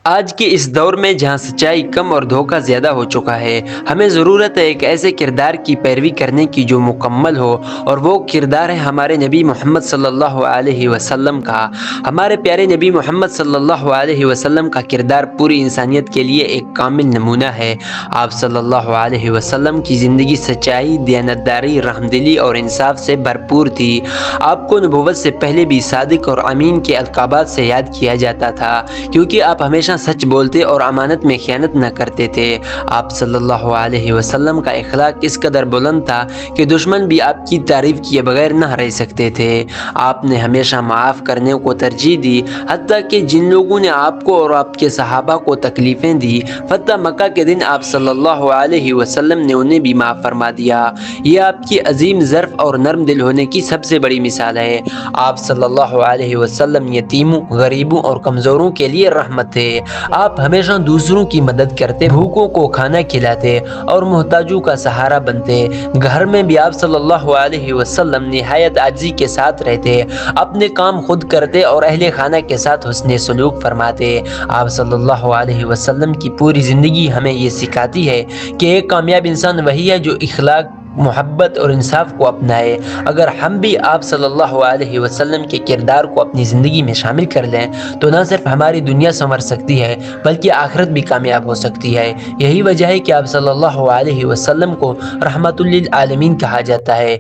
آج کے اس دور میں جہاں سچائی کم اور دھوکہ زیادہ ہو چکا ہے، ہمیں ضرورت ہے ایک ایسے کردار کی پیروی کرنے کی جو مکمل ہو، اور وہ کردار ہے ہمارے نبی محمد صلی اللہ علیہ وسلم کا۔ ہمارے پیارے نبی محمد صلی اللہ علیہ وسلم کا کردار پوری انسانیت کے لیے ایک کامل نمونہ ہے۔ آپ صلی اللہ علیہ وسلم کی زندگی سچائی، دیانتداری، رحمدلی اور انصاف سے بھرپور تھی۔ آپ کو نبوت سے پہلے بھی صادق اور امین کے القابات سے یاد کیا جاتا تھا، کیونکہ آپ ہمیشہ سچ بولتے اور امانت میں خیانت نہ کرتے تھے۔ آپ صلی اللہ علیہ وسلم کا اخلاق اس قدر بلند تھا کہ دشمن بھی آپ کی تعریف کیے بغیر نہ رہ سکتے تھے۔ آپ نے ہمیشہ معاف کرنے کو ترجیح دی، حتیٰ کہ جن لوگوں نے آپ کو اور آپ کے صحابہ کو تکلیفیں دی، فتح مکہ کے دن آپ صلی اللہ علیہ وسلم نے انہیں بھی معاف فرما دیا۔ یہ آپ کی عظیم ظرف اور نرم دل ہونے کی سب سے بڑی مثال ہے۔ آپ صلی اللہ علیہ وسلم یتیموں، غریبوں اور کمزوروں کے لیے رحمت تھے۔ آپ ہمیشہ دوسروں کی مدد کرتے، بھوکوں کو کھانا کھلاتے اور محتاجوں کا سہارا بنتے۔ گھر میں بھی آپ صلی اللہ علیہ وسلم نہایت عاجزی کے ساتھ رہتے، اپنے کام خود کرتے اور اہل خانہ کے ساتھ حسن سلوک فرماتے۔ آپ صلی اللہ علیہ وسلم کی پوری زندگی ہمیں یہ سکھاتی ہے کہ ایک کامیاب انسان وہی ہے جو اخلاق، محبت اور انصاف کو اپنائے۔ اگر ہم بھی آپ صلی اللہ علیہ وسلم کے کردار کو اپنی زندگی میں شامل کر لیں تو نہ صرف ہماری دنیا سنور سکتی ہے بلکہ آخرت بھی کامیاب ہو سکتی ہے۔ یہی وجہ ہے کہ آپ صلی اللہ علیہ وسلم کو رحمت للعالمین کہا جاتا ہے۔